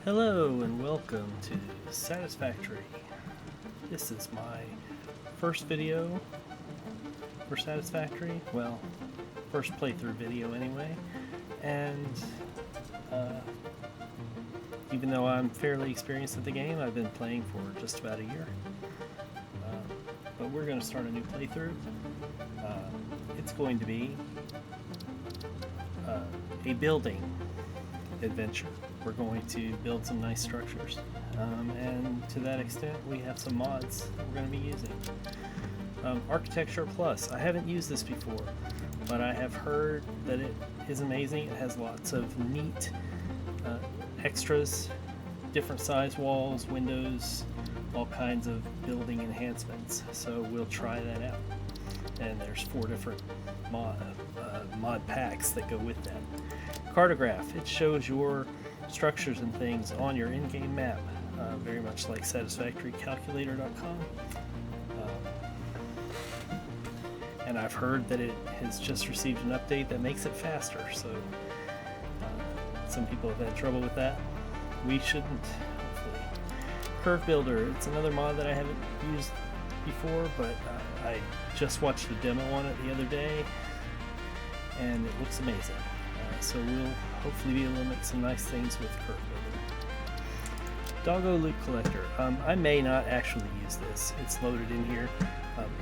Hello and welcome to Satisfactory. This is my first video for Satisfactory. Well, first playthrough video anyway. And even though I'm fairly experienced at the game, I've been playing for just about a year. But we're going to start a new playthrough. It's going to be a building adventure. We're going to build some nice structures, and to that extent we have some mods that we're going to be using. Architecture Plus, I haven't used this before, but I have heard that it is amazing. It has lots of neat extras, different size walls, windows, all kinds of building enhancements, so we'll try that out. And there's 4 different mod packs that go with that. Cartograph, it shows your structures and things on your in-game map, very much like satisfactorycalculator.com. And I've heard that it has just received an update that makes it faster, so some people have had trouble with that. We shouldn't, hopefully. Curve Builder, it's another mod that I haven't used before, but I just watched a demo on it the other day, and it looks amazing. So we'll hopefully be able to make some nice things with Curve Builder. Doggo Loot Collector. I may not actually use this. It's loaded in here.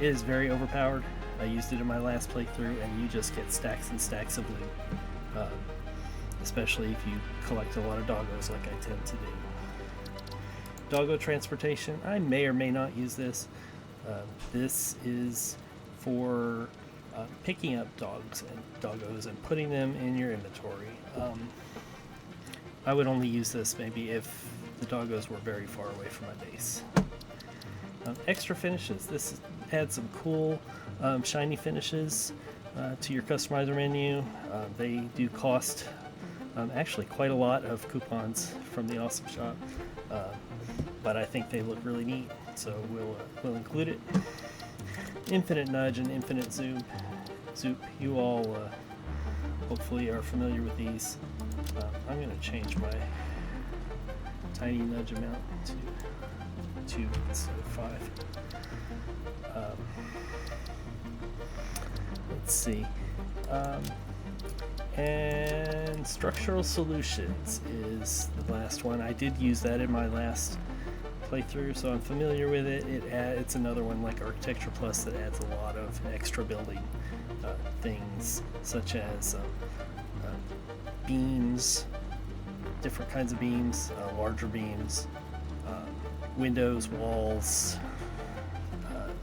It is very overpowered. I used it in my last playthrough, and you just get stacks and stacks of loot. Especially if you collect a lot of doggos like I tend to do. Doggo Transportation. I may or may not use this. This is for picking up dogs and doggos and putting them in your inventory. I would only use this maybe if the doggos were very far away from my base. Extra finishes. This adds some cool shiny finishes to your customizer menu. They do cost actually quite a lot of coupons from the Awesome Shop, but I think they look really neat, so we'll include it. Infinite Nudge and Infinite Zoop. You all hopefully are familiar with these. I'm going to change my tiny nudge amount to 2 instead of 5. Let's see. And Structural Solutions is the last one. I did use that in my last playthrough, so I'm familiar with it. It's another one like Architecture Plus that adds a lot of extra building things, such as beams, different kinds of beams, larger beams, windows, walls,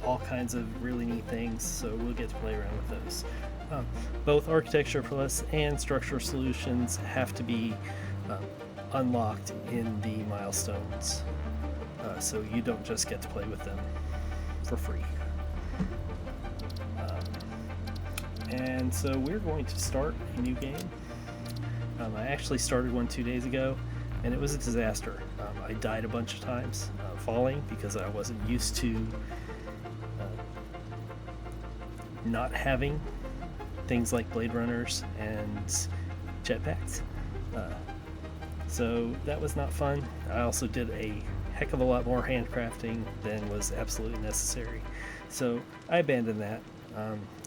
all kinds of really neat things, so we'll get to play around with those. Both Architecture Plus and Structural Solutions have to be unlocked in the milestones, so you don't just get to play with them for free. And so we're going to start a new game. I actually started one 2 days ago, and it was a disaster. I died a bunch of times falling because I wasn't used to not having things like Blade Runners and jetpacks. So that was not fun. I also did a heck of a lot more handcrafting than was absolutely necessary. So I abandoned that.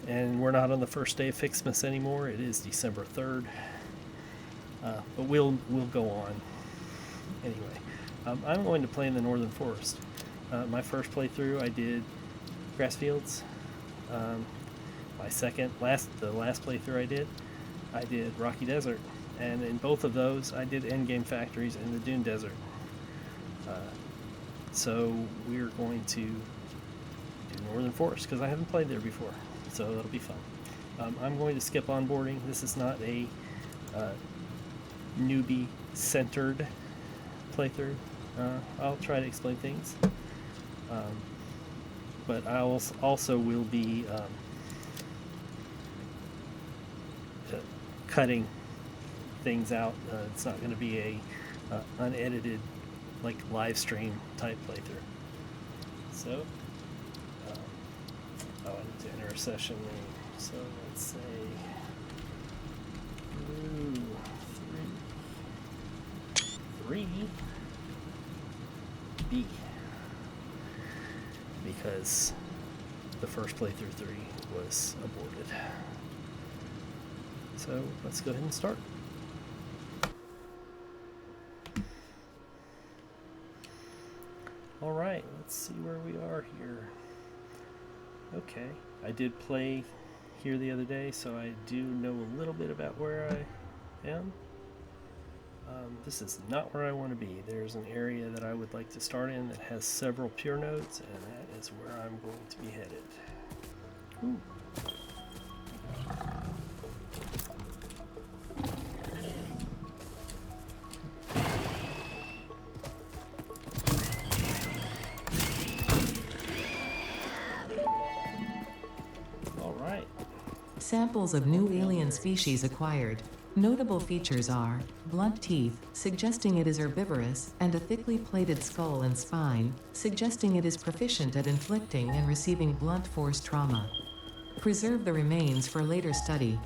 And we're not on the first day of Fixmas anymore. It is December 3rd. But we'll go on. Anyway, I'm going to play in the Northern Forest. My first playthrough I did grass fields. My the last playthrough I did Rocky Desert. And in both of those I did endgame factories in the Dune Desert. So we're going to do Northern Forest because I haven't played there before. So that'll be fun. I'm going to skip onboarding. This is not a newbie-centered playthrough. I'll try to explain things. But I also will be cutting things out. It's not going to be a unedited, like live stream type playthrough. So, I need to enter a session name. So let's say 3B, because the first playthrough 3 was aborted. So let's go ahead and start. Alright, let's see where we are here. Okay, I did play here the other day, so I do know a little bit about where I am. This is not where I want to be. There's an area that I would like to start in that has several pure nodes, and that is where I'm going to be headed. Ooh. All right. Samples of new alien species acquired. Notable features are blunt teeth, suggesting it is herbivorous, and a thickly plated skull and spine, suggesting it is proficient at inflicting and receiving blunt force trauma. Preserve the remains for later study.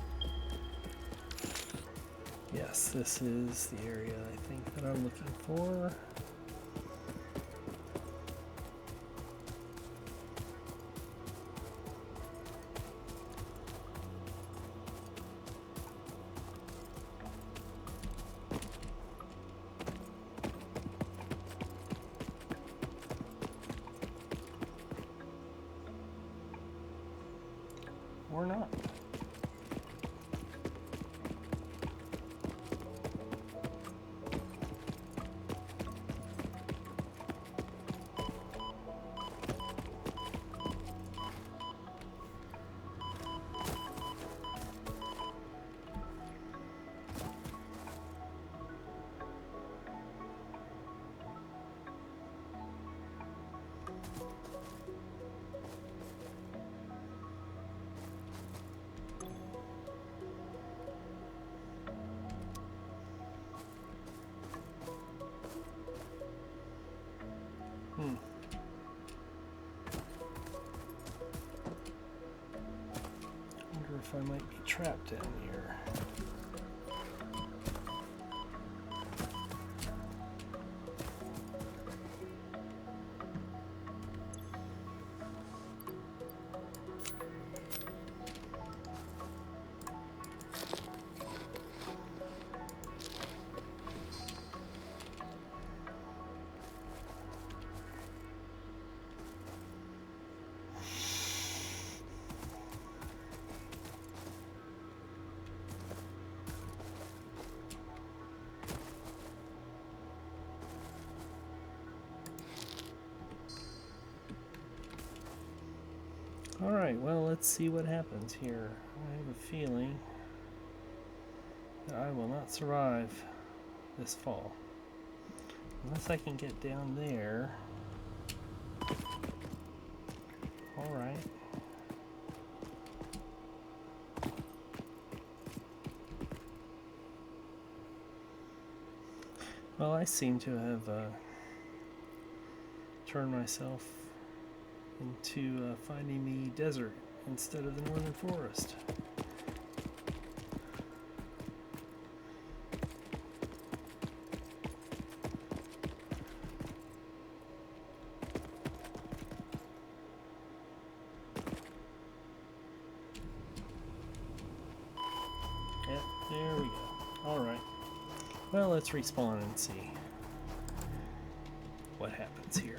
Yes, this is the area I think that I'm looking for. Or not. Wonder if I might be trapped down here. Alright, well, let's see what happens here. I have a feeling that I will not survive this fall. Unless I can get down there. Alright. Well, I seem to have turned myself into finding the desert instead of the northern forest. Yep, there we go. Alright. Well, let's respawn and see what happens here.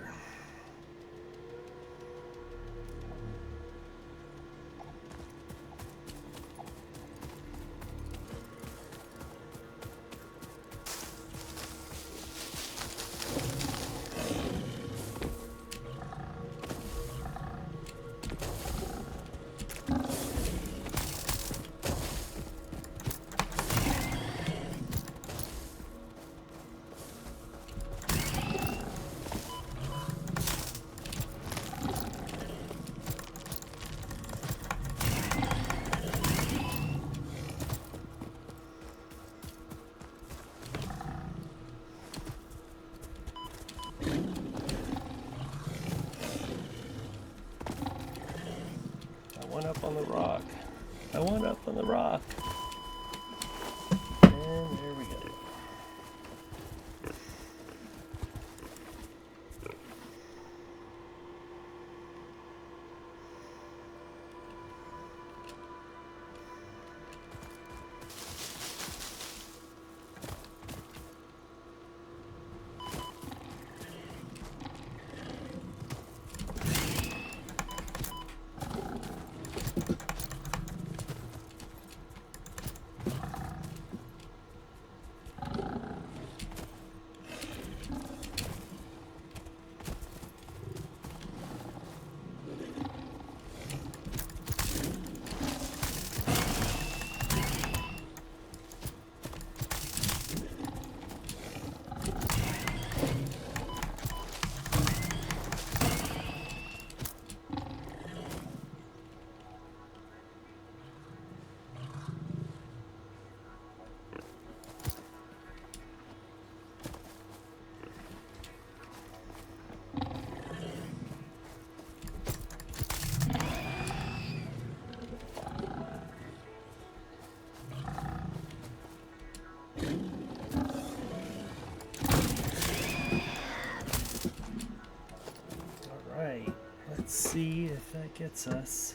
see if that gets us.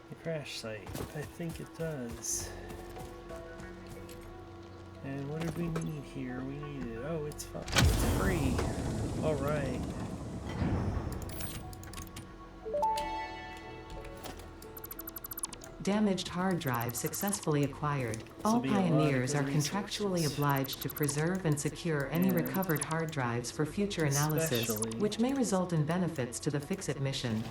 The crash site. I think it does. And what did we need here? We needed, oh, it's fun. It's free. All right. Damaged hard drive successfully acquired. All This'll be a lot of pioneers good are contractually resources. obliged to preserve and secure any And recovered hard drives for future analysis, especially- which may result in benefits to the Fix-It mission.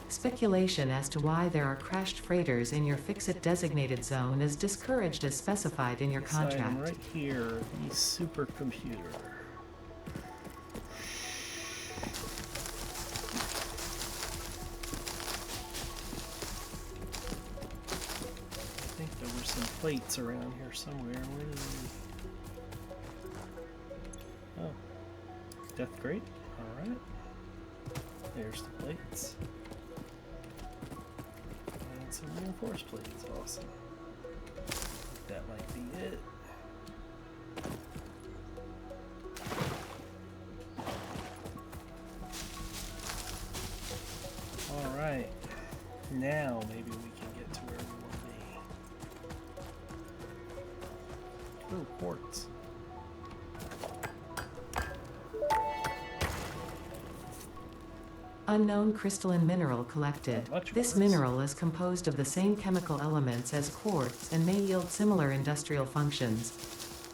Speculation as to why there are crashed freighters in your Fix-It designated zone is discouraged as specified in your This item contract. right here, the supercomputer. I think there were some plates around here somewhere. Where did they... Oh. Death crate? Alright. There's the plates. And some reinforced plates. Awesome. That might be it. Alright. Now maybe we can get to where we want to be. Ooh, quartz. Unknown crystalline mineral collected. Much This quartz. mineral is composed of the same chemical elements as quartz and may yield similar industrial functions.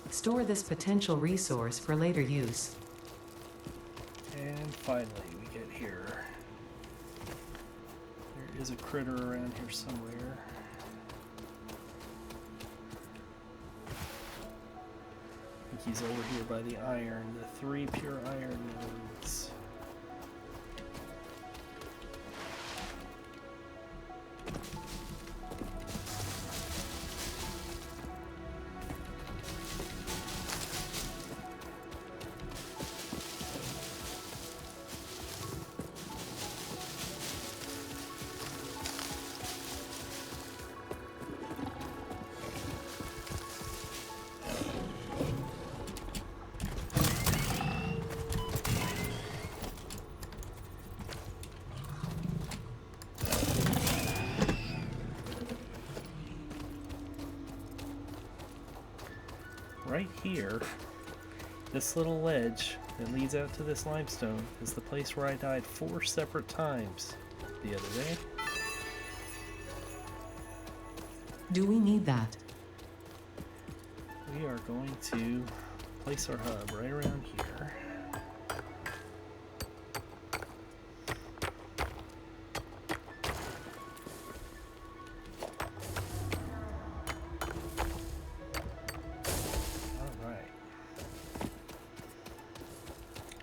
Store this potential resource for later use. And finally we get here. There is a critter around here somewhere. I think he's over here by the iron, the 3 pure iron nodes. Right here, this little ledge that leads out to this limestone is the place where I died 4 separate times the other day. Do we need that? We are going to place our hub right around here.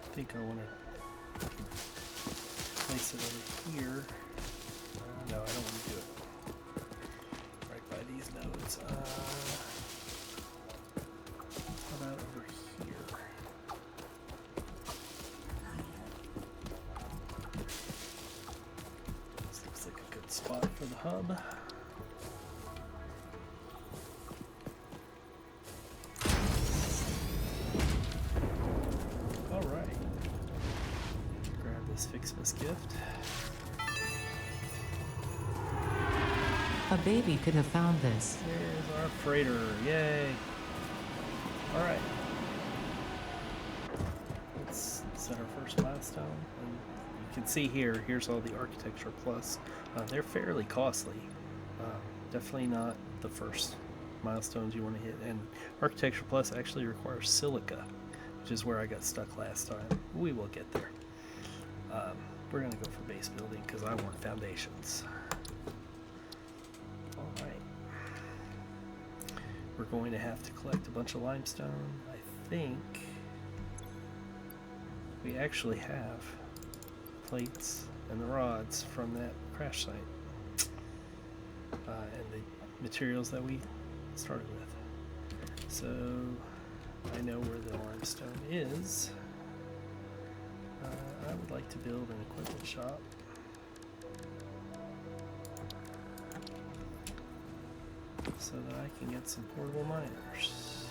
I think I want to place it over here. No, I don't want to do it right by these nodes. How about over here? This looks like a good spot for the hub. Fixmas gift. A baby could have found this. There's our freighter. Yay. Alright. Let's set our first milestone. And you can see here, here's all the Architecture Plus. They're fairly costly. Definitely not the first milestones you want to hit. And Architecture Plus actually requires silica, which is where I got stuck last time. We will get there. We're going to go for base building because I want foundations. Alright. We're going to have to collect a bunch of limestone. I think we actually have plates and the rods from that crash site. And the materials that we started with. So I know where the limestone is. I would like to build an equipment shop. So that I can get some portable miners.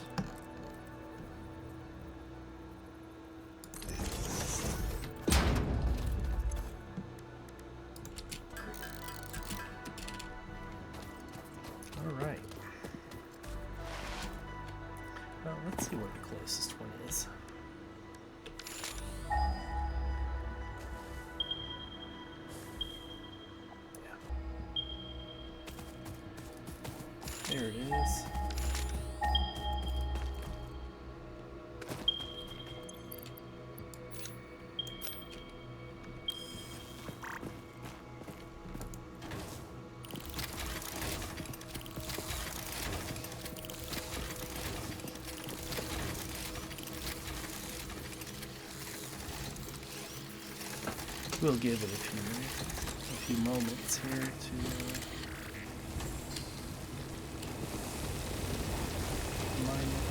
Alright. Well, let's see where the closest one is. Yeah. There it is. We'll give it a few moments here to mine it.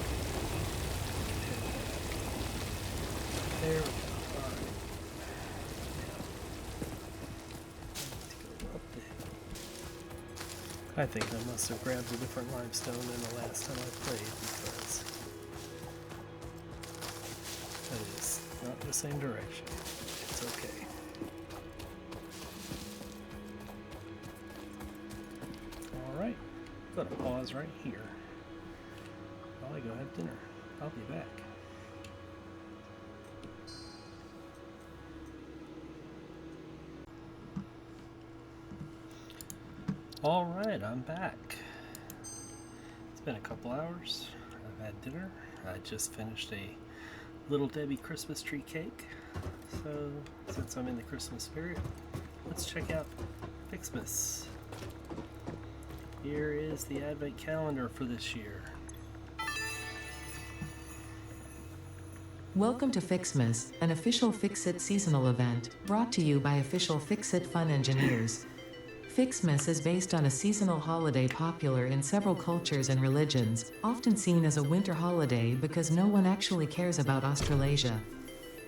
There we go. Alright. Now, go up the hill. I think I must have grabbed a different limestone than the last time I played because that is not the same direction. It's okay. Alright, I'm gonna pause right here while I go have dinner. I'll be back. Alright, I'm back. It's been a couple hours. I've had dinner. I just finished a Little Debbie Christmas tree cake. So, since I'm in the Christmas spirit, let's check out Fixmas. Here is the Advent calendar for this year. Welcome to Fixmas, an official Fix-It seasonal event, brought to you by official Fix-It Fun engineers. Fixmas is based on a seasonal holiday popular in several cultures and religions, often seen as a winter holiday because no one actually cares about Australasia.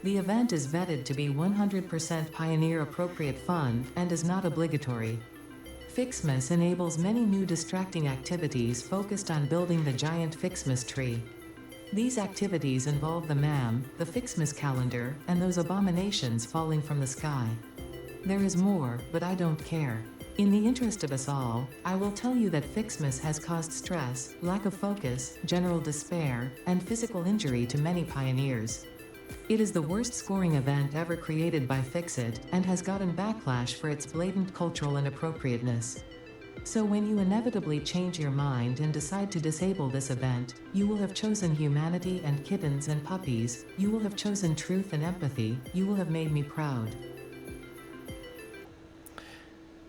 The event is vetted to be 100% pioneer-appropriate fun and is not obligatory. Fixmas enables many new distracting activities focused on building the giant Fixmas tree. These activities involve the MAM, the Fixmas calendar, and those abominations falling from the sky. There is more, but I don't care. In the interest of us all, I will tell you that Fixmas has caused stress, lack of focus, general despair, and physical injury to many pioneers. It is the worst scoring event ever created by Fixit, and has gotten backlash for its blatant cultural inappropriateness. So when you inevitably change your mind and decide to disable this event, you will have chosen humanity and kittens and puppies, you will have chosen truth and empathy, you will have made me proud.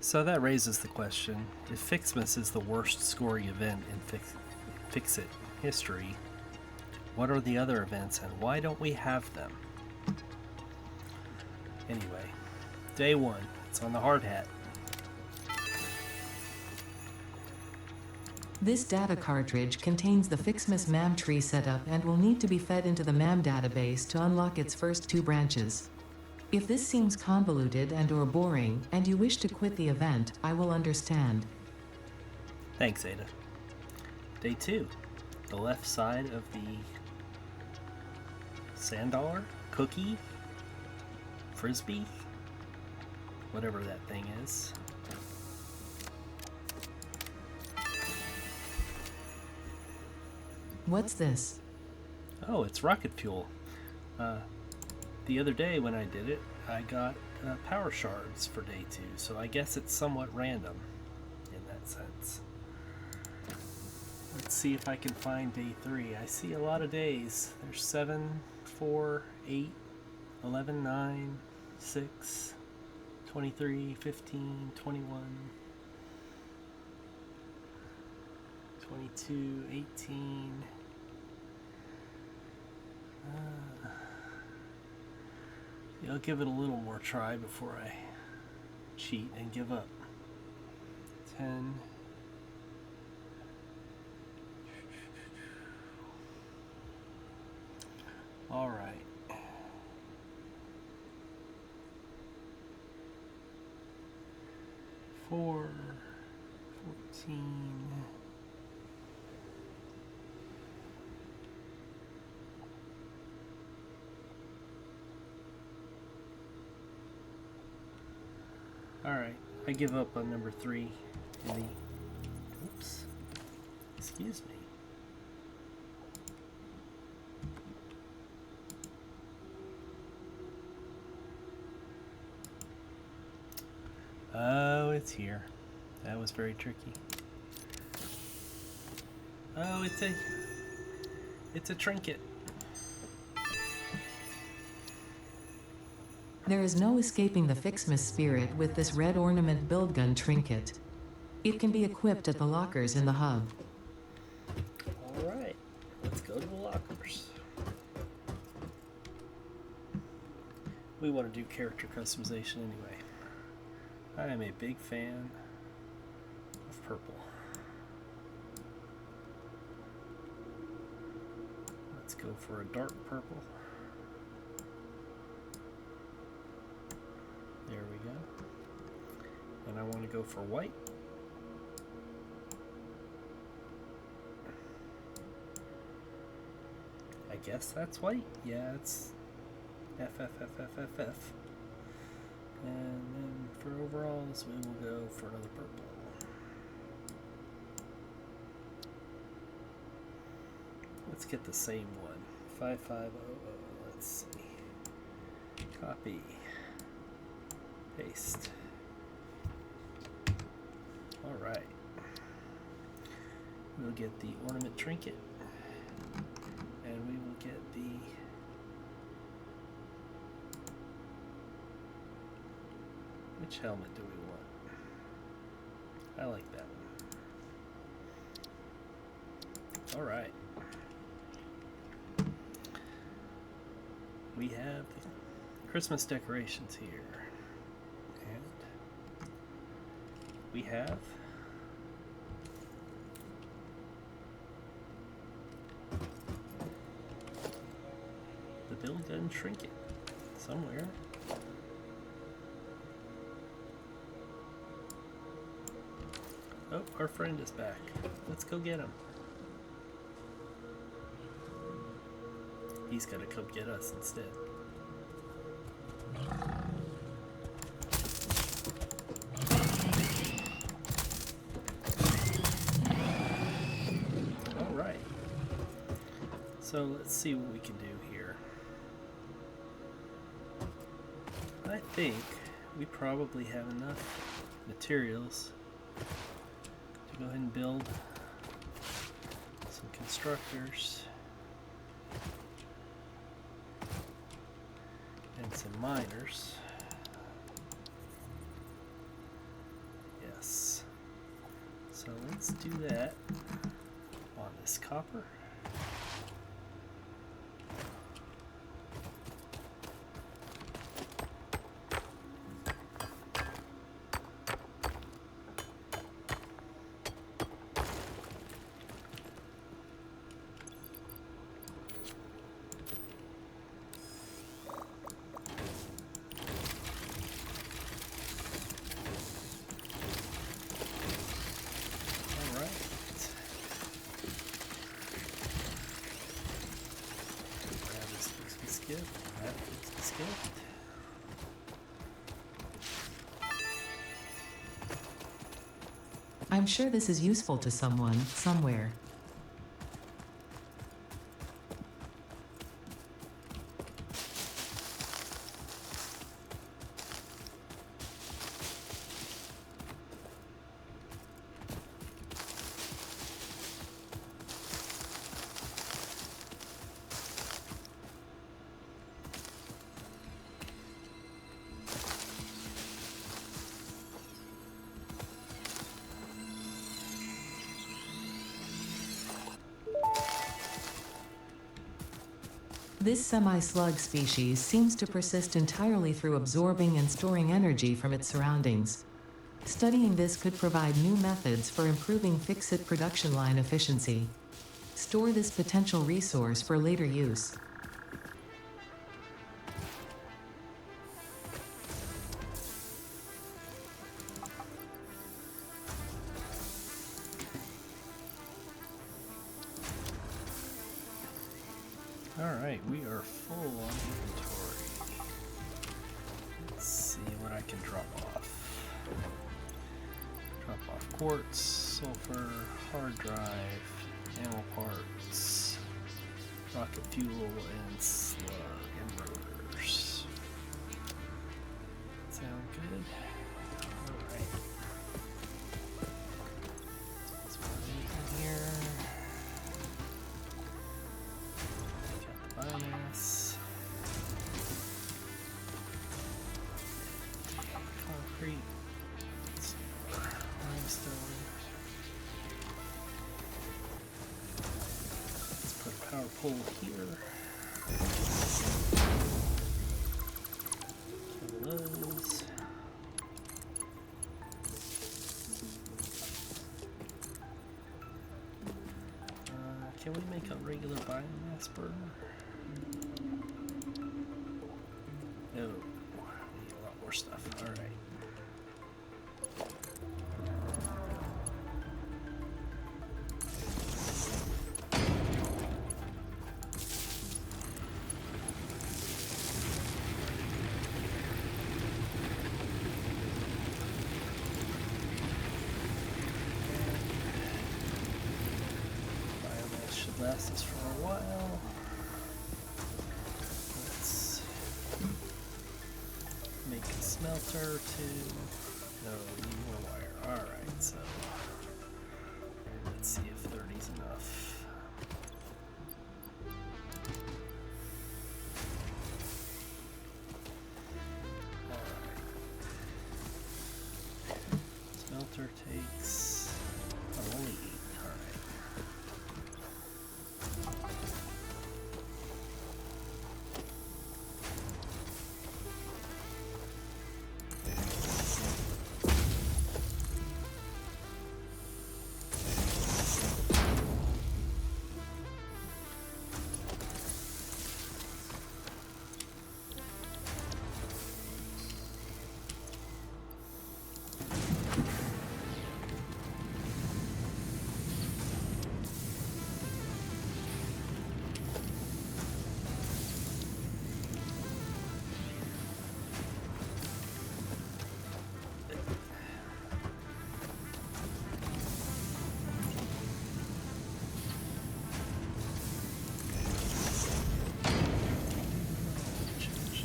So that raises the question, if Fixmas is the worst scoring event in Fix-It history, what are the other events and why don't we have them? Anyway, day one, it's on the hard hat. This data cartridge contains the Fixmas MAM tree setup and will need to be fed into the MAM database to unlock its first 2 branches. If this seems convoluted and/or boring, and you wish to quit the event, I will understand. Thanks, Ada. Day 2, the left side of the sand dollar, cookie, frisbee, whatever that thing is. What's this? Oh, it's rocket fuel. The other day when I did it, I got power shards for day 2, so I guess it's somewhat random in that sense. Let's see if I can find day 3. I see a lot of days. There's 7, 4, 8, 11, 9, 6, 23, 15, 21, 22, 18. I'll give it a little more try before I cheat and give up. 10. All right. 4, 14. Alright, I give up on number 3 in the, oops, Excuse me. Oh, it's here. That was very tricky. Oh, it's a trinket. There is no escaping the Fixmas spirit with this red ornament build gun trinket. It can be equipped at the lockers in the hub. Alright, let's go to the lockers. We want to do character customization anyway. I am a big fan of purple. Let's go for a dark purple. There we go. And I want to go for white. I guess that's white. Yeah, it's FFFFFF. And then for overalls, we will go for another purple. Let's get the same one. 5500. Let's see. Copy. Paste. Alright. We'll get the ornament trinket. And we will get the which helmet do we want? I like that one. Alright. We have the Christmas decorations here. And we have the build gun trinket somewhere. Oh, our friend is back. Let's go get him. He's gonna come get us instead. Alright. So let's see what we can do here. I think we probably have enough materials to go ahead and build some constructors and some miners. Yes. So let's do that on this copper. I'm sure this is useful to someone, somewhere. This semi-slug species seems to persist entirely through absorbing and storing energy from its surroundings. Studying this could provide new methods for improving fix-it production line efficiency. Store this potential resource for later use. Alright, we are full on inventory. Let's see what I can drop off. Drop off quartz, sulfur, hard drive, Animal parts, rocket fuel, and slug and rotors. Sound good? Alright. Let's put these in here. Got the biomass. Concrete. Limestone. Let's put a power pole here. Kill those. Can we make a regular biomass burner? No. We need a lot more stuff. Alright. Last us for a while. Let's make a smelter too. No, we need more wire. Alright, so let's see if 30's enough. Alright. Smelter takes only 8.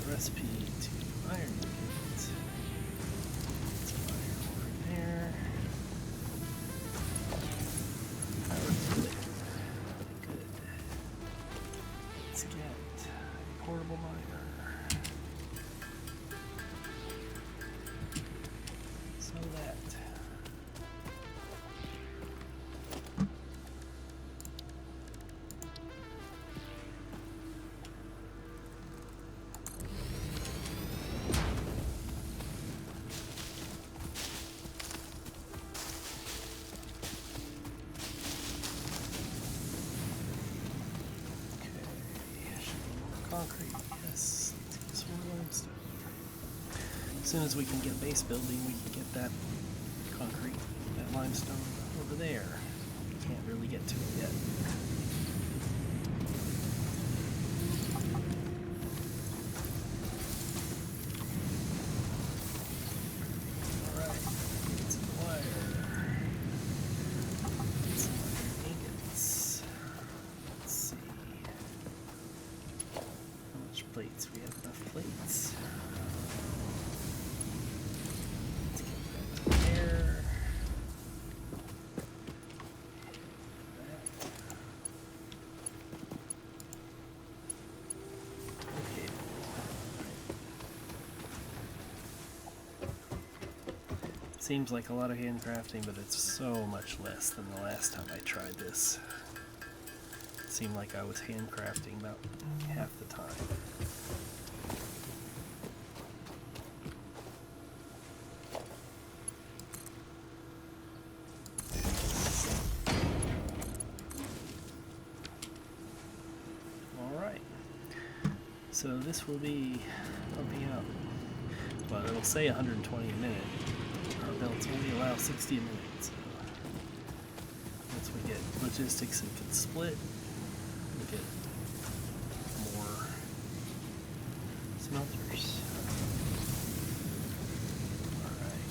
Recipe to iron ingot. Let's put iron ore in there. Power to it. Good. Let's get a portable miner. So that. Concrete, yes. Let's get some limestone. As soon as we can get base building, we can get that concrete, that limestone over there. We can't really get to it yet. Alright, get some wire. Get some iron ingots. Let's see. Plates. We have enough plates. Let's get that there. Okay. Seems like a lot of handcrafting, but it's so much less than the last time I tried this. It seemed like I was handcrafting about half the time. So this will be pumping out, well, it'll say 120 a minute. Our belts only allow 60 a minute, so once we get logistics and can split, we get more smelters. Alright.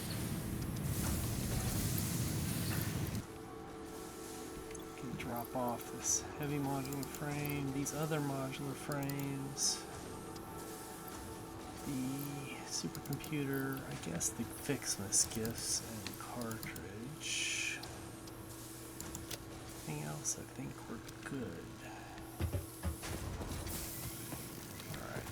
Can drop off this heavy modular frame, these other modular frames, the supercomputer, I guess the Fixmas gifts and cartridge. Anything else? I think we're good. Alright.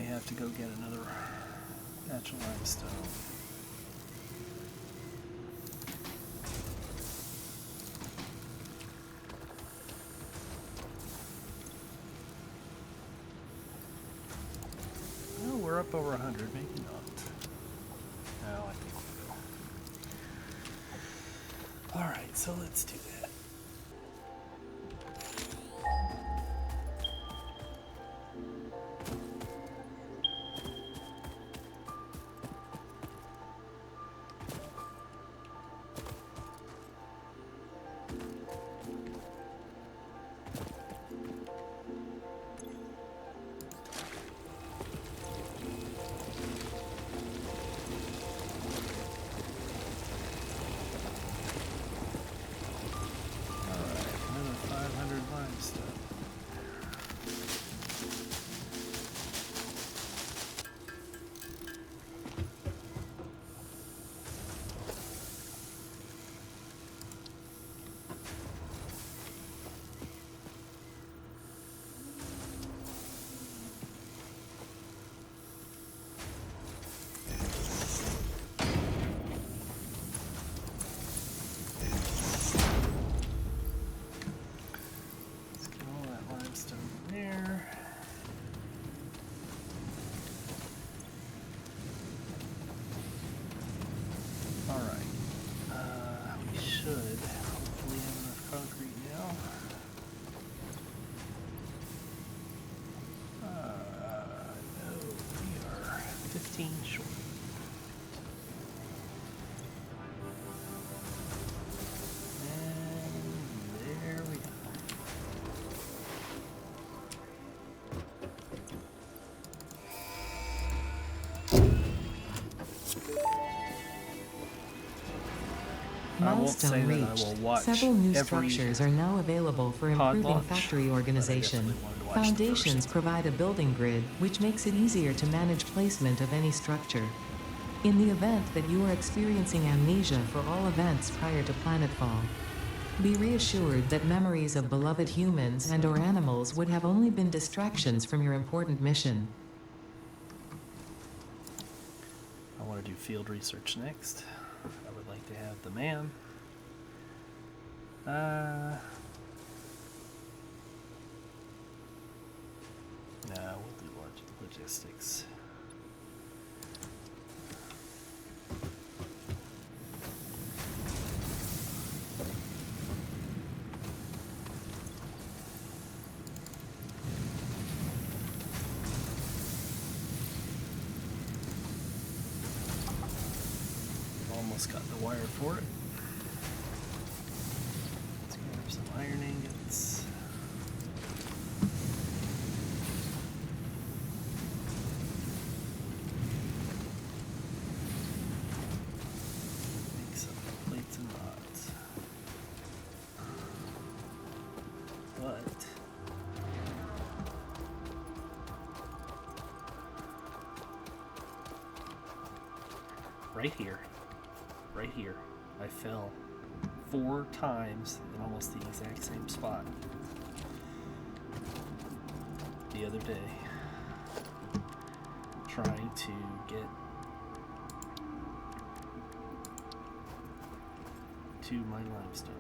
Have to go get another batch of limestone. Well, we're up over 100, maybe not. No, I think we will. Alright, so let's do that. Short. And there we go. Milestone reached. Several new structures are now available for improving factory organization. Foundations provide a building grid, which makes it easier to manage placement of any structure. In the event that you are experiencing amnesia for all events prior to planetfall, be reassured that memories of beloved humans and/or animals would have only been distractions from your important mission. I want to do field research next. I would like to have the man. No, we'll do logistics. Almost got the wire for it. Let's grab some iron ingots. Make some plates and rods. But right here, I fell 4 times in almost the exact same spot the other day, trying to get to my limestone.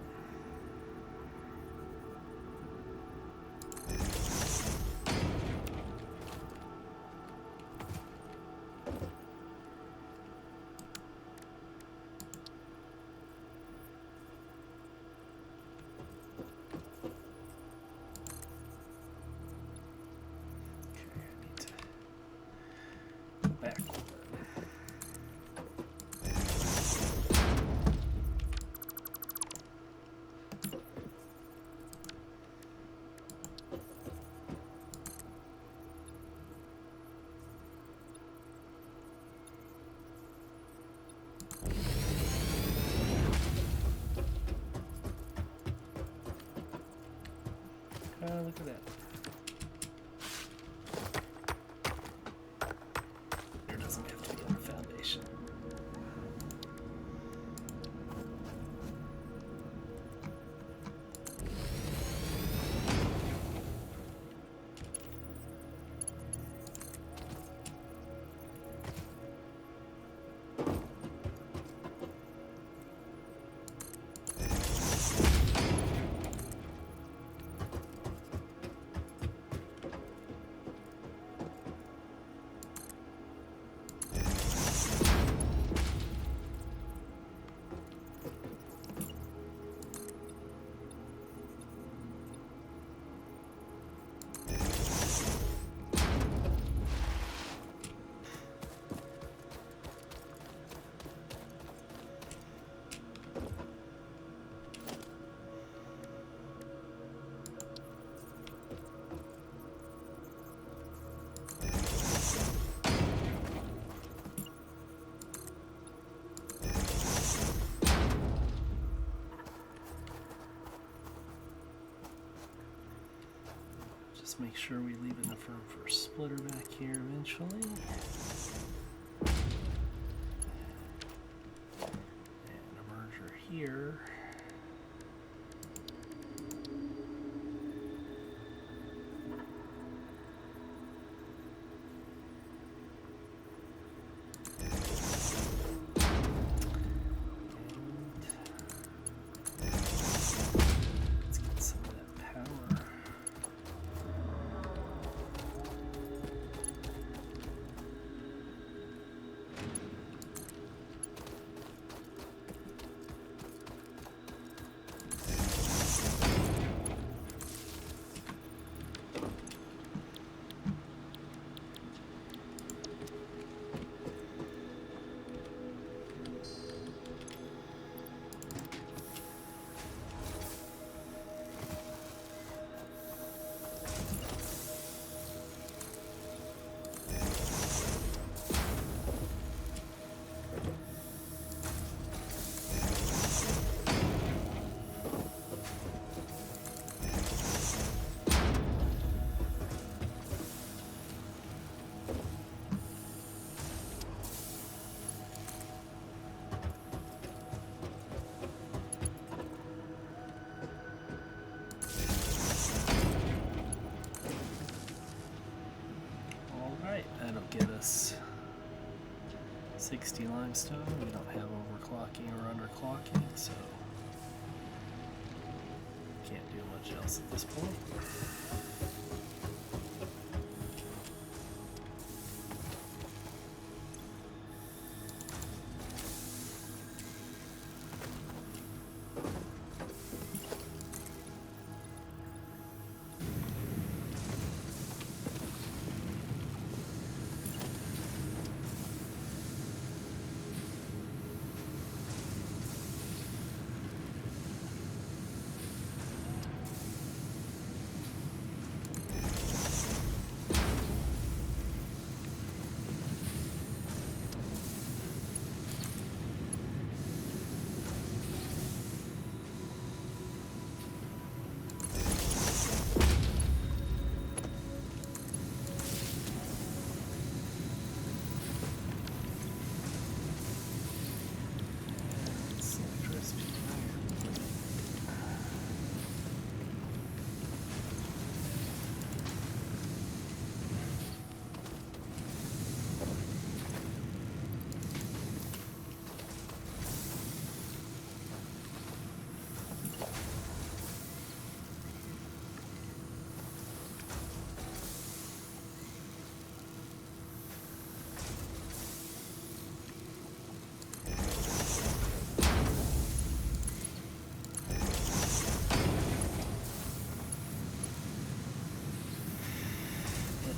Look at that. There doesn't have to be on the foundation. Just make sure we leave enough room for a splitter back here eventually. And a merger here. Let's get some of that power. That'll get us 60 limestone. We don't have overclocking or underclocking, so can't do much else at this point.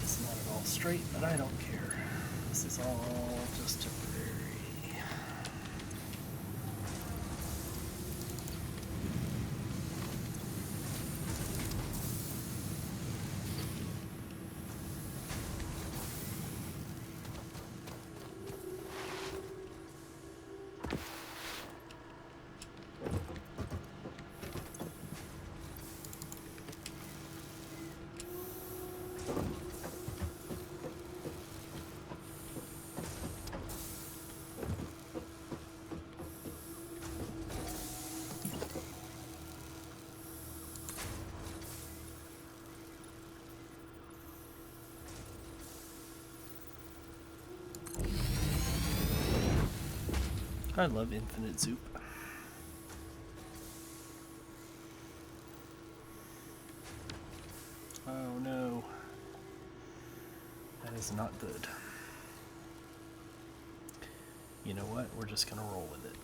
It's not at all straight, but I don't care. This is all just temporary. I love infinite soup. Oh no. That is not good. You know what? We're just gonna roll with it.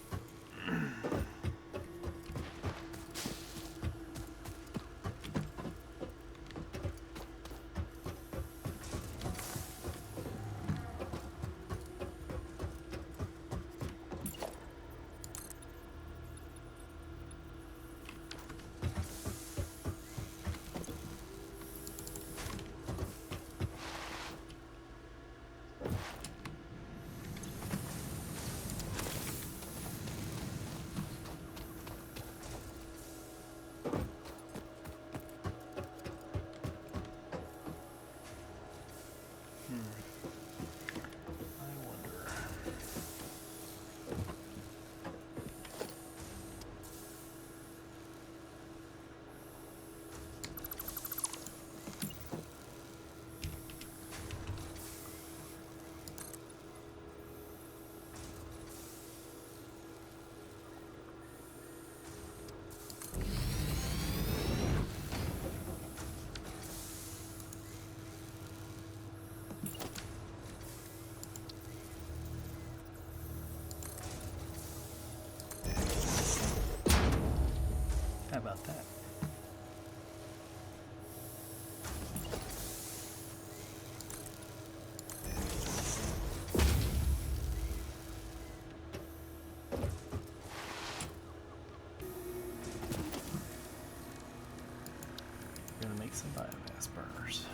I wonder. How about that? We're gonna make some biomass burners.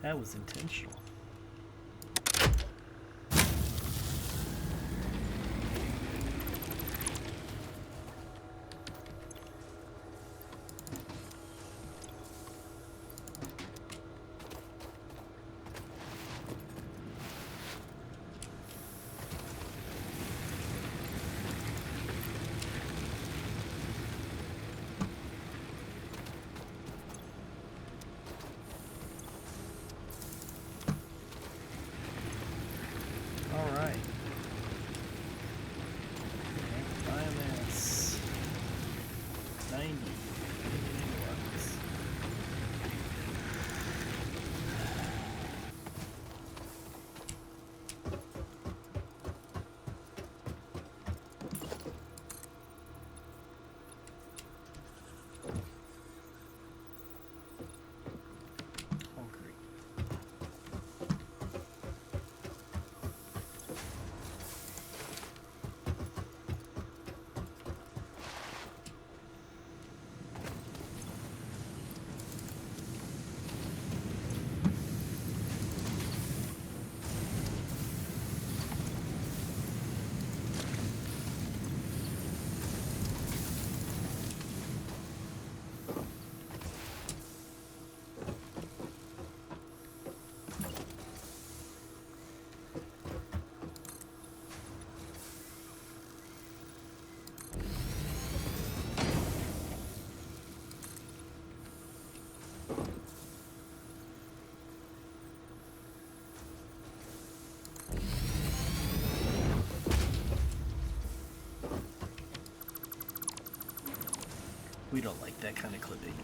That was intentional. All right. Biomass 90 megawatts. Concrete. We don't like that kind of clipping.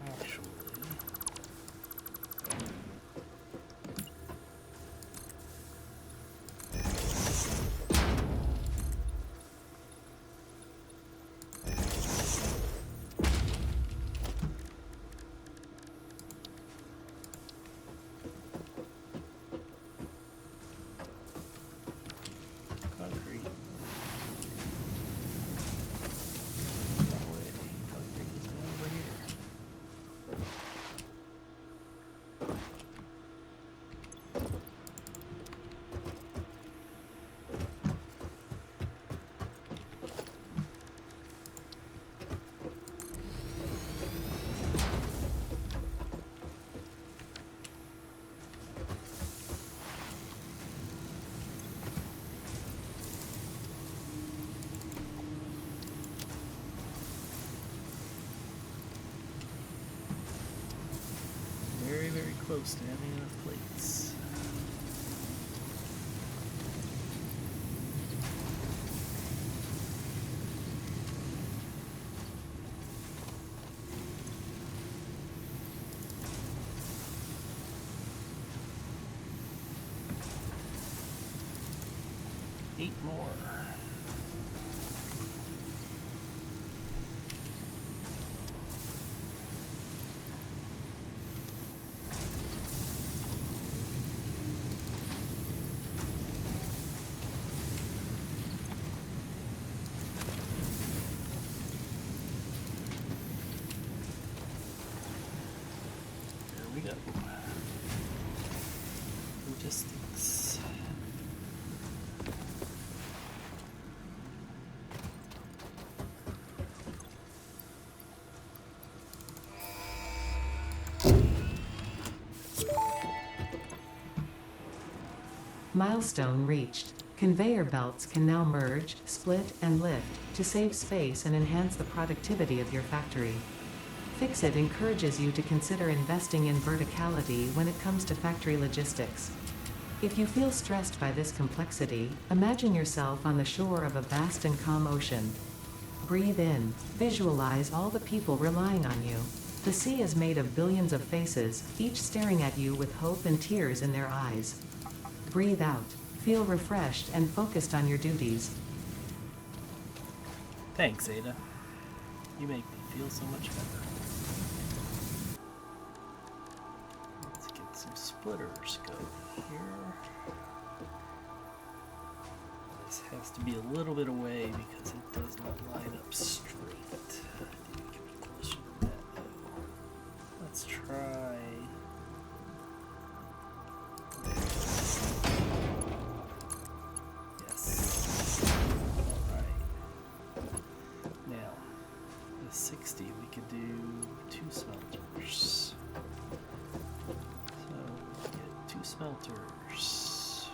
Actually, concrete. No way. Concrete is going over here. Very, very close to having enough plates. Eight more. There we go. Logistics. Milestone reached. Conveyor belts can now merge, split, and lift to save space and enhance the productivity of your factory. Fixit encourages you to consider investing in verticality when it comes to factory logistics. If you feel stressed by this complexity, imagine yourself on the shore of a vast and calm ocean. Breathe in. Visualize all the people relying on you. The sea is made of billions of faces, each staring at you with hope and tears in their eyes. Breathe out. Feel refreshed and focused on your duties. Thanks, Ada. You make me feel so much better. Let's get some splitters going here. This has to be a little bit away because it does not line up straight. I think we can be closer than that though. Let's try. Yes. Alright. Now, with 60 we could do 2 smelters. So we'll get 2 smelters.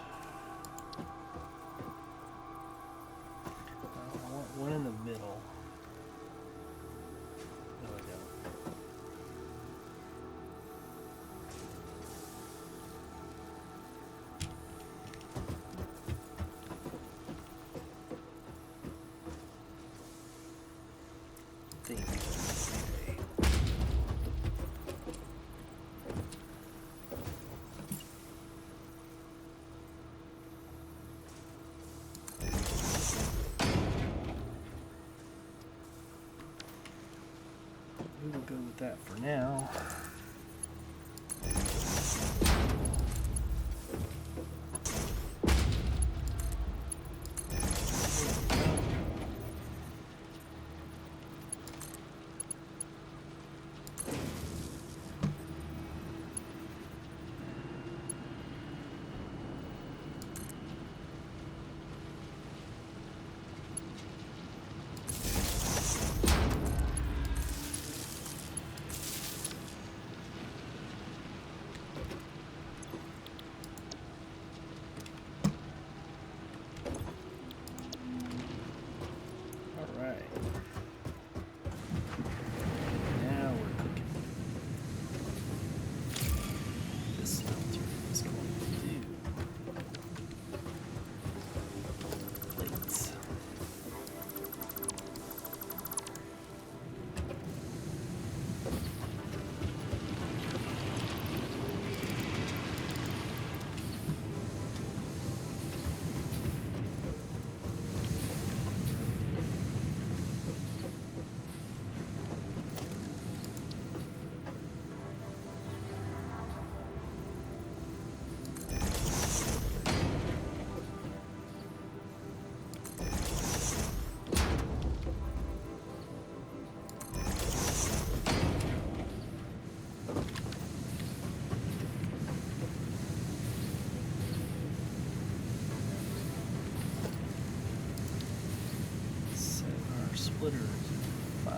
I want one in the middle. No, I don't. Think. Okay. We will go with that for now. splitters. 5.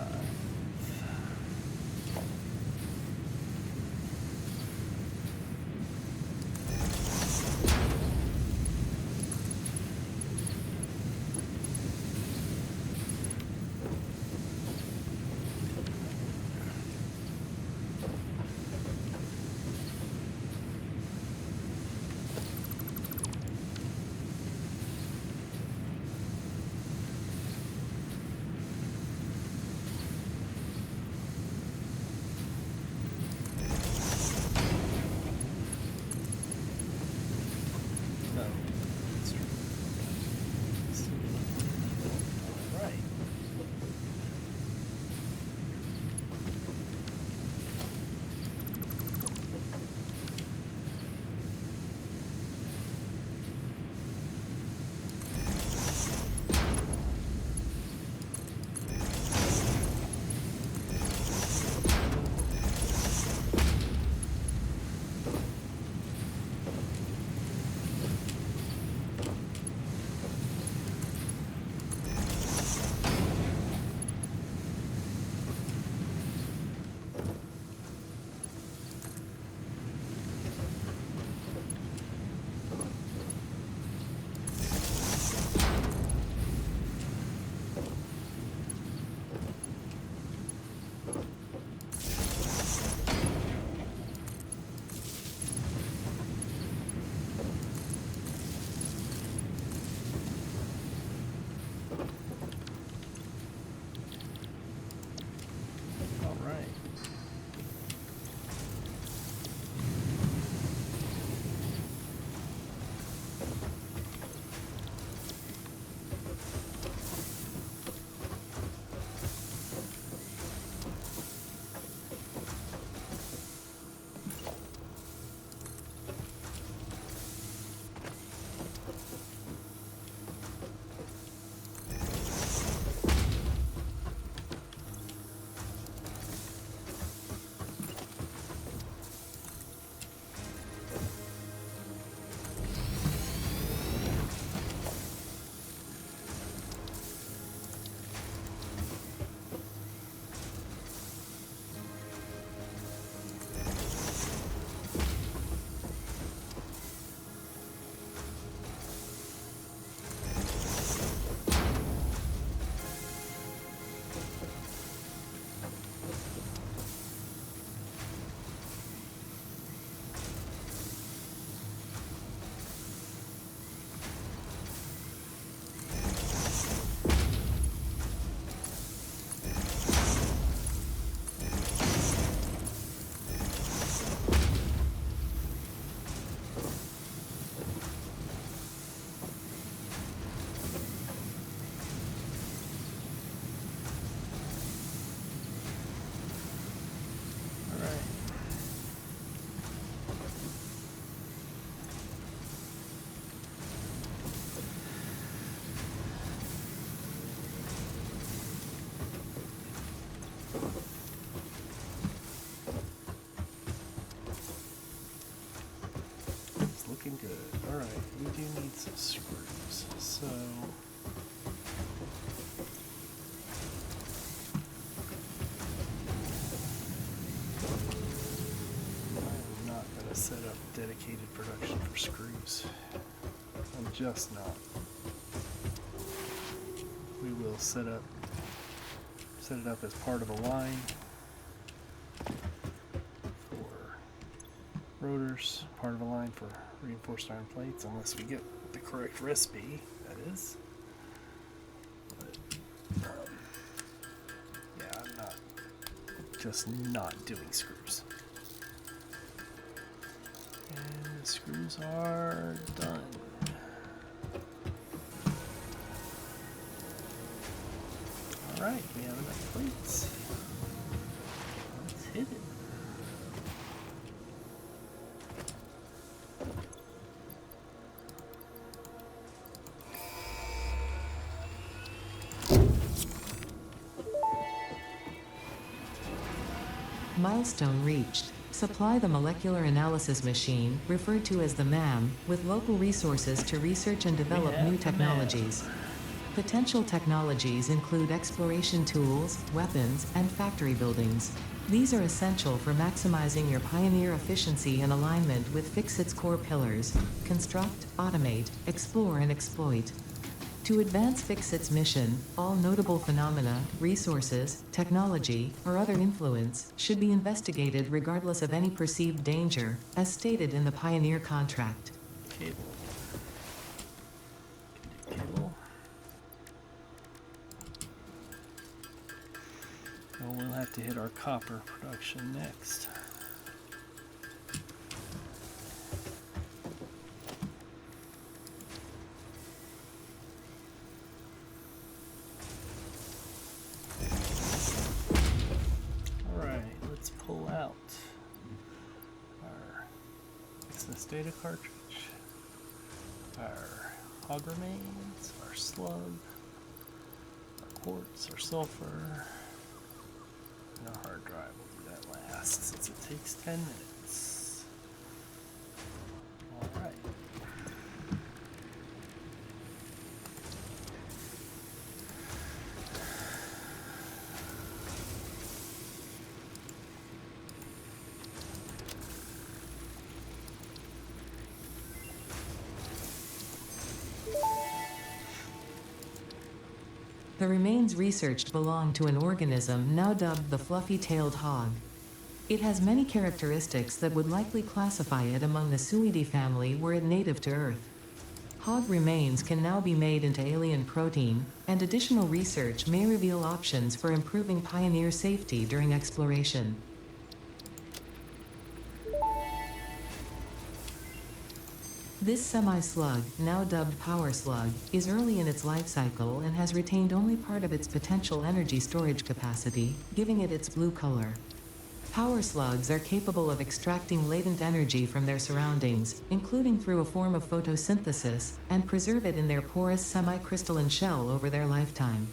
Looking good. Alright, we do need some screws. So I'm not going to set up dedicated production for screws. I'm just not. We will set it up as part of a line for rotors, part of a line for reinforced iron plates, unless we get the correct recipe, that is. But, yeah, I'm just not doing screws. And the screws are done. Alright, we have enough plates. Let's hit it. Milestone reached. Supply the molecular analysis machine, referred to as the MAM, with local resources to research and develop new technologies. Potential technologies include exploration tools, weapons, and factory buildings. These are essential for maximizing your Pioneer efficiency and alignment with Fixit's core pillars: construct, automate, explore, and exploit. To advance Fixit's mission, all notable phenomena, resources, technology, or other influence should be investigated regardless of any perceived danger, as stated in the Pioneer contract. Cable. Cable. Oh, we'll have to hit our copper production next. Alright, let's pull out our business data cartridge, our hog remains, our slug, our quartz, our sulfur, and our hard drive. We'll do that last since it takes 10 minutes. Alright. The remains researched belong to an organism now dubbed the fluffy-tailed hog. It has many characteristics that would likely classify it among the Suidae family were it native to Earth. Hog remains can now be made into alien protein, and additional research may reveal options for improving Pioneer safety during exploration. This semi-slug, now dubbed Power Slug, is early in its life cycle and has retained only part of its potential energy storage capacity, giving it its blue color. Power slugs are capable of extracting latent energy from their surroundings, including through a form of photosynthesis, and preserve it in their porous semi-crystalline shell over their lifetime.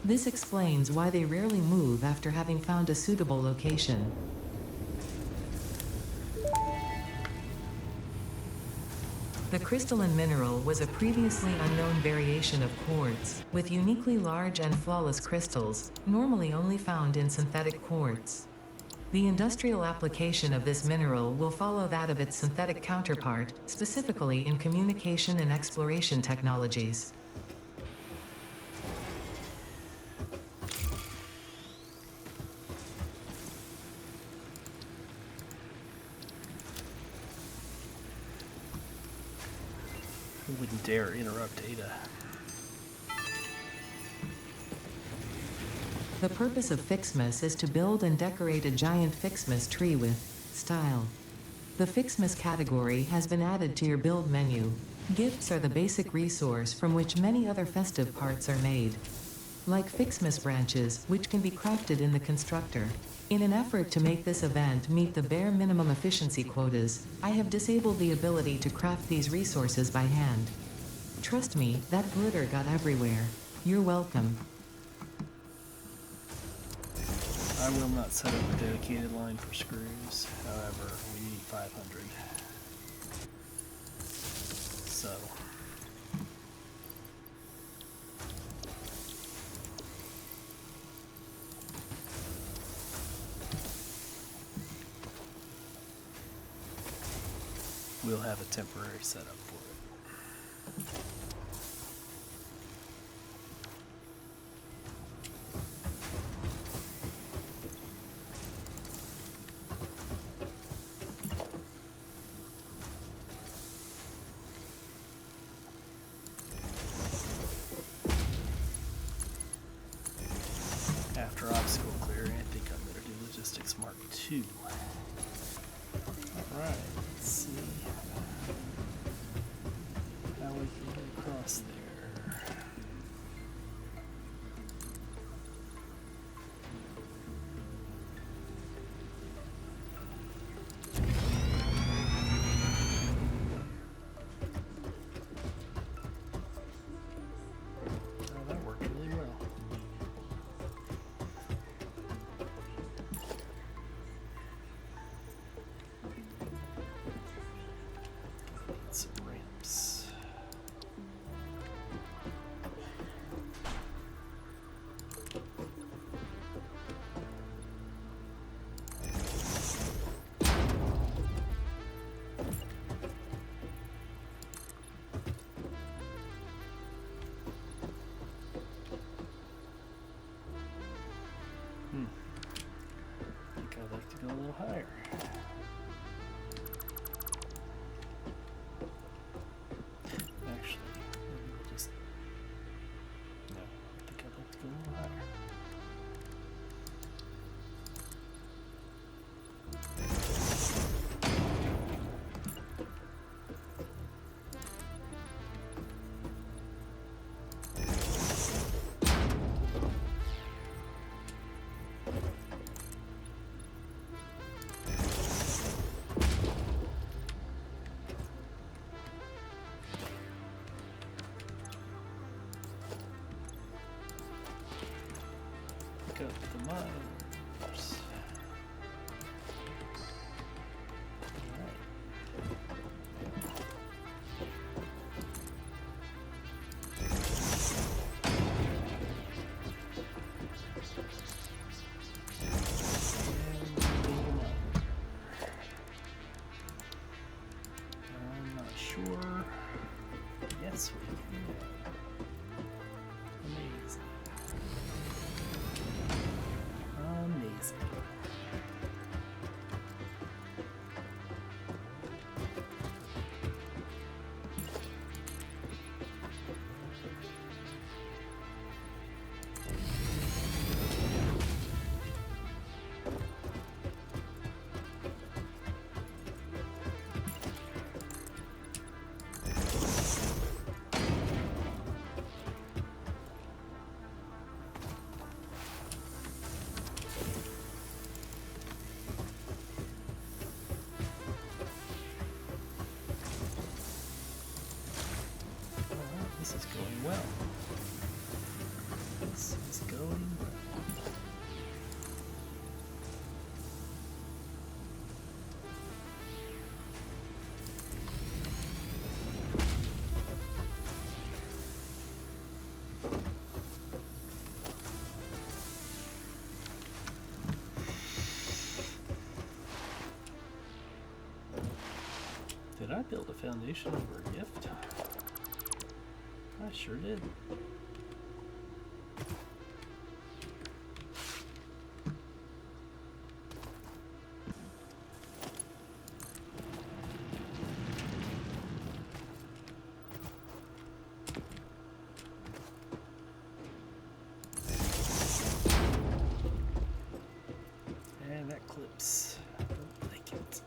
This explains why they rarely move after having found a suitable location. The crystalline mineral was a previously unknown variation of quartz, with uniquely large and flawless crystals, normally only found in synthetic quartz. The industrial application of this mineral will follow that of its synthetic counterpart, specifically in communication and exploration technologies. Who wouldn't dare interrupt Ada? The purpose of Fixmas is to build and decorate a giant Fixmas tree with style. The Fixmas category has been added to your build menu. Gifts are the basic resource from which many other festive parts are made. Like Fixmas branches, which can be crafted in the constructor. In an effort to make this event meet the bare minimum efficiency quotas, I have disabled the ability to craft these resources by hand. Trust me, that glitter got everywhere. You're welcome. I will not set up a dedicated line for screws. However, we need 500. So. We'll have a temporary setup for it. After obstacle clearing, I think I'm going to do Logistics Mark II. Alright, let's see how we can get across there. Oh, that worked really well. Some ramps. higher. Actually, maybe we'll just... No, I think I'd like to go a little higher. Pick up the miners. Alright. I'm not sure. Yes, we can. Amazing. Amazing. This is going well. This is going well. Did I build a foundation over a gift? I sure did. And that clips. I don't like it.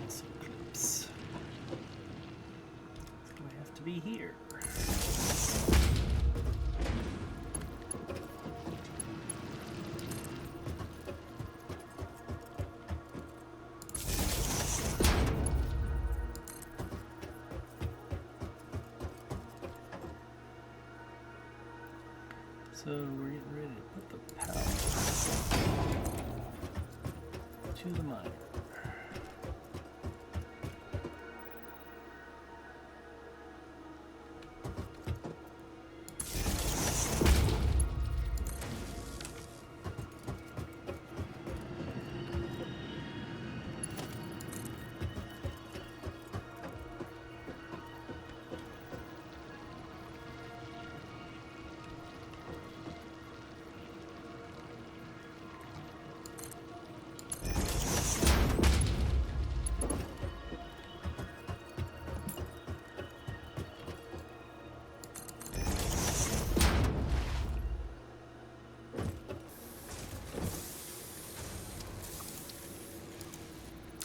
Also clips. It's going to have to be here. So we're getting ready to put the power to the miner.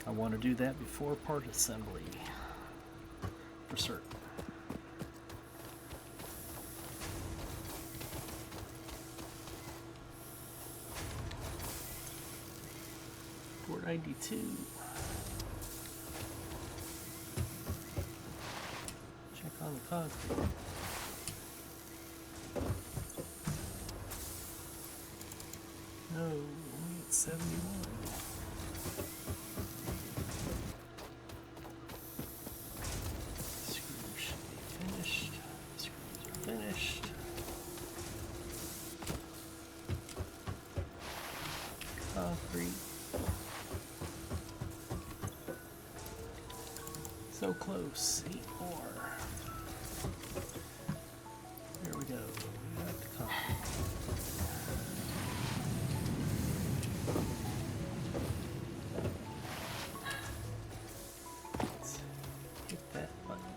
I want to do that before part assembly, for certain. Port ID 2. Check on the concrete. No, only at 71. So close. 8 more. Here we go. We have to come. Let's hit that button.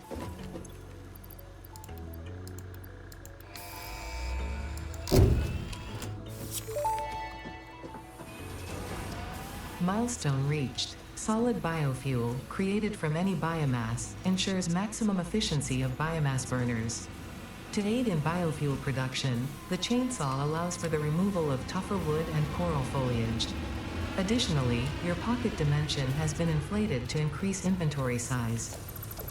Milestone reached. Solid biofuel, created from any biomass, ensures maximum efficiency of biomass burners. To aid in biofuel production, the chainsaw allows for the removal of tougher wood and coral foliage. Additionally, your pocket dimension has been inflated to increase inventory size.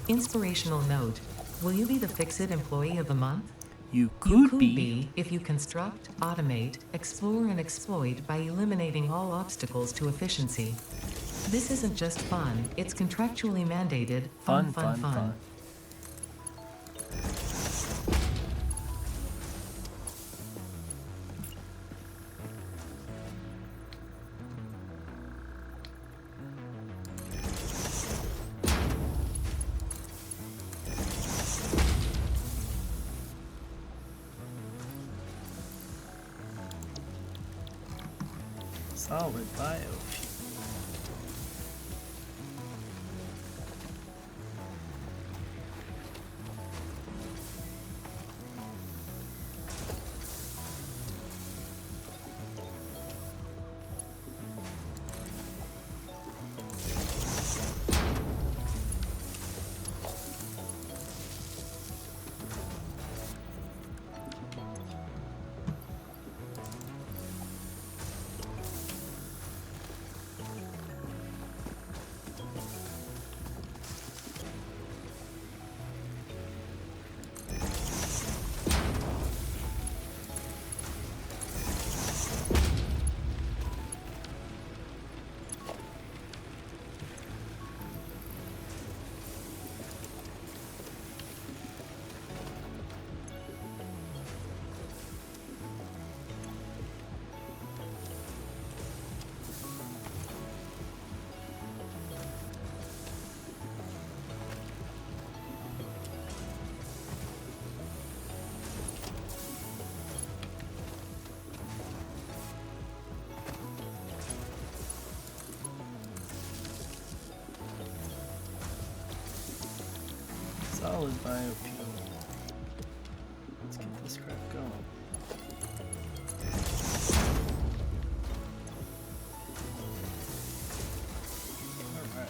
Inspirational note: will you be the Fix-It Employee of the Month? You You could be. if you construct, automate, explore, and exploit by eliminating all obstacles to efficiency. This isn't just fun, it's contractually mandated. Fun. Solid biofuel. Solid biofuel. Let's get this crap going. Alright.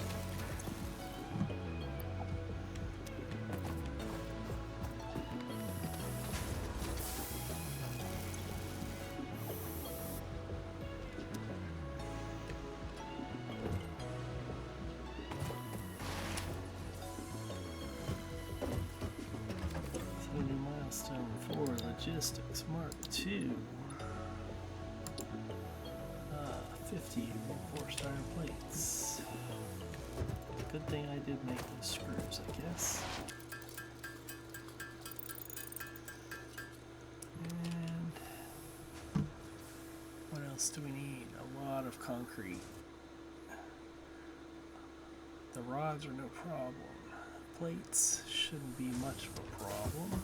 Milestone 4 Logistics Mark 2. 50 4-star plates. Good thing I did make those screws, I guess. And what else do we need? A lot of concrete. The rods are no problem. Plates shouldn't be much of a problem.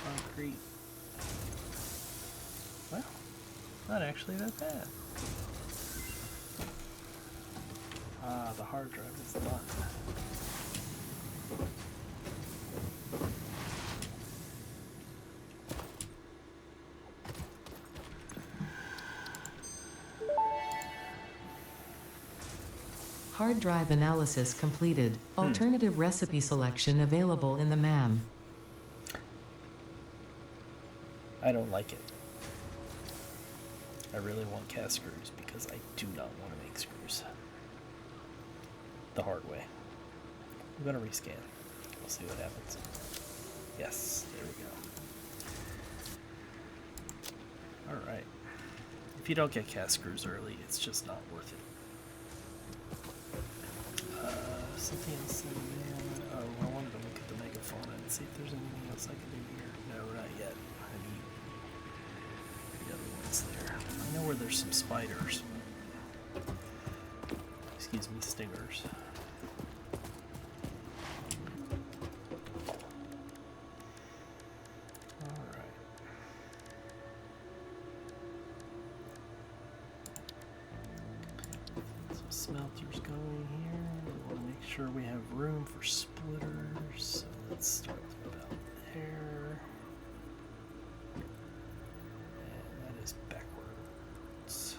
Concrete. Well, not actually that bad. The hard drive is done. Hard drive analysis completed. Alternative recipe selection available in the MAM. I don't like it. I really want cast screws because I do not want to make screws the hard way. I'm gonna rescan. We'll see what happens. Yes, there we go. Alright. If you don't get cast screws early, it's just not worth it. Something else in there. Oh, I wanted to look at the megaphone and see if there's anything else I can do here. No, not yet. I need the other ones there. I know where there's some spiders. Excuse me, stingers. smelters going here. We want to make sure we have room for splitters. So let's start with about there. And that is backwards.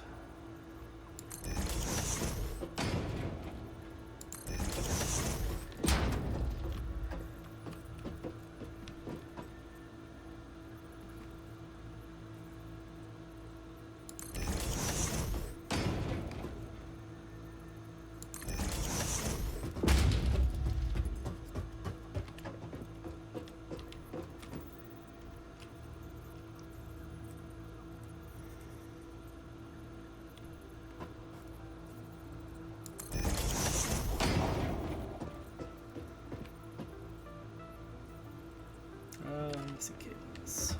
Cables.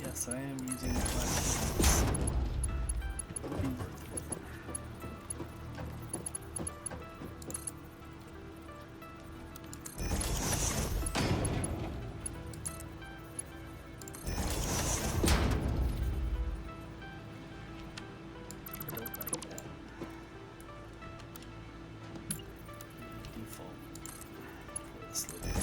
Yes, I am using the platforms. It'll be worth it. I don't like that. Default for this little there.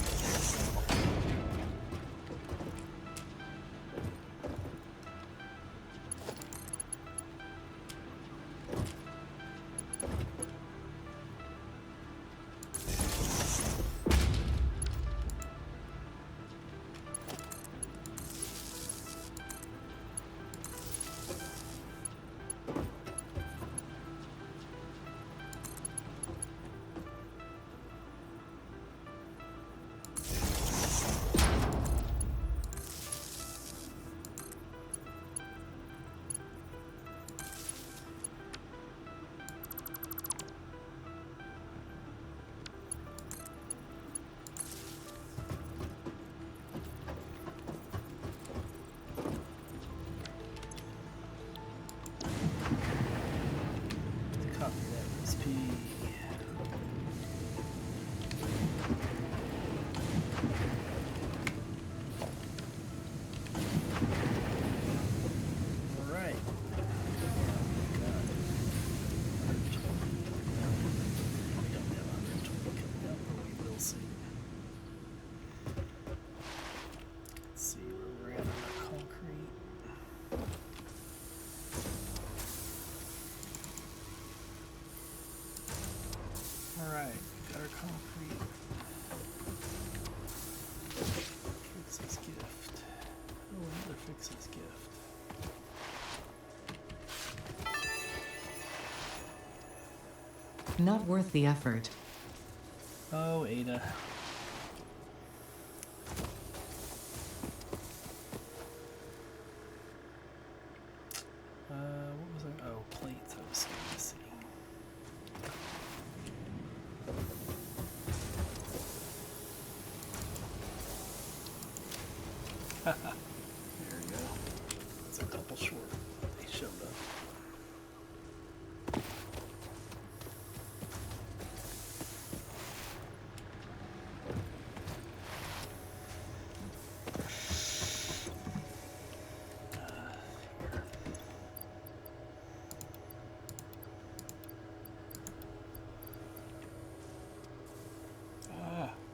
Copy that recipe. All right. We don't have 120 coming up, but we will see. Let's see where we're at on our concrete. Alright, got our concrete. Fix's gift. Oh, another Fix's gift. Not worth the effort. Oh, Ada. What was I? Oh, plates I was starting to see. There we go. It's a couple short. They showed up.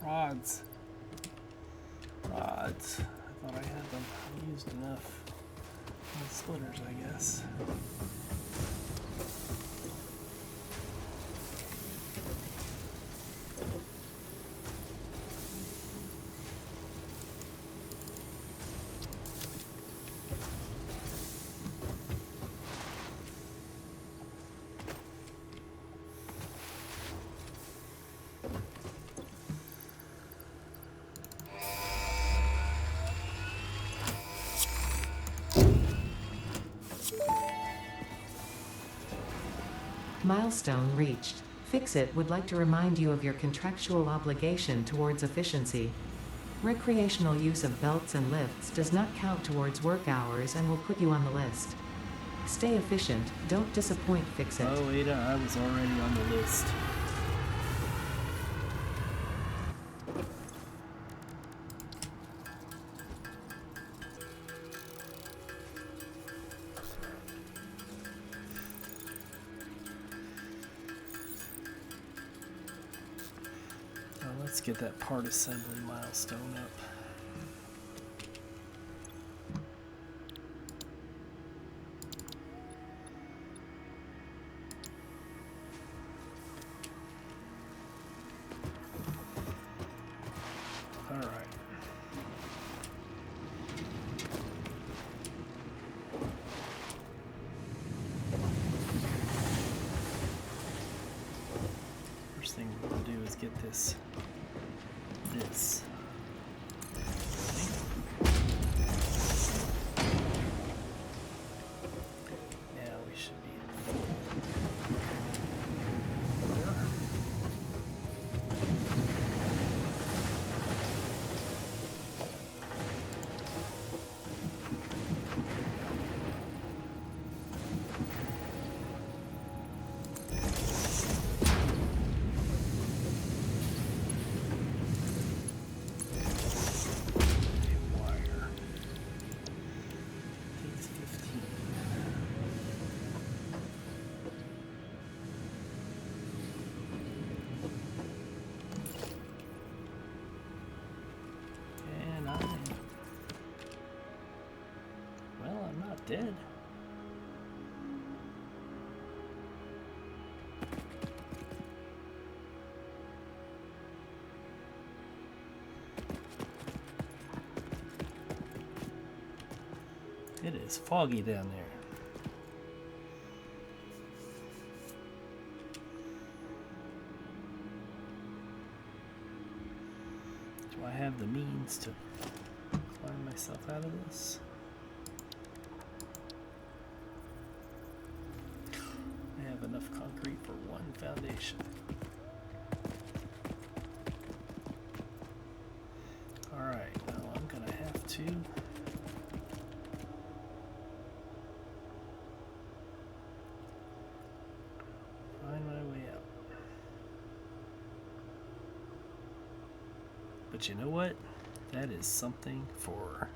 Rods. Rods. I thought I had them. I used enough. And splitters, I guess. Milestone reached. Fix-It would like to remind you of your contractual obligation towards efficiency. Recreational use of belts and lifts does not count towards work hours and will put you on the list. Stay efficient, don't disappoint. Fix-It. Oh, Ada, I was already on the list. Let's get that part assembly milestone up. All right. First thing we're going to do is get this. Now we should be at 4. Dead. It is foggy down there. Do I have the means to climb myself out of this? Enough concrete for one foundation. Alright, now I'm gonna have to find my way out. But you know what? That is something for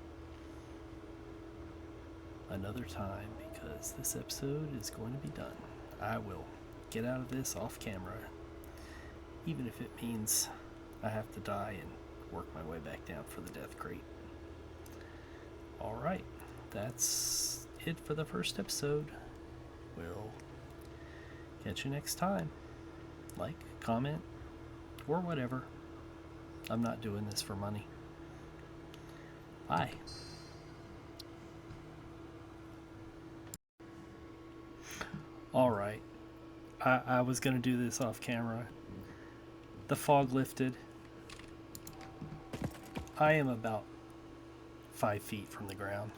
another time, because this episode is going to be done. I will get out of this off camera, even if it means I have to die and work my way back down for the death crate. Alright, that's it for the first episode. We'll catch you next time. Like, comment, or whatever. I'm not doing this for money. Bye. Alright, I was going to do this off camera. The fog lifted. I am about 5 feet from the ground.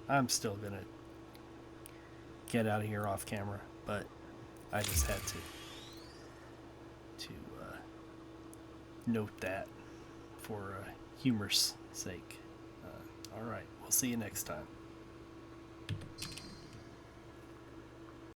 I'm still going to get out of here off camera, but I just had to note that for humor's sake. Alright, we'll see you next time.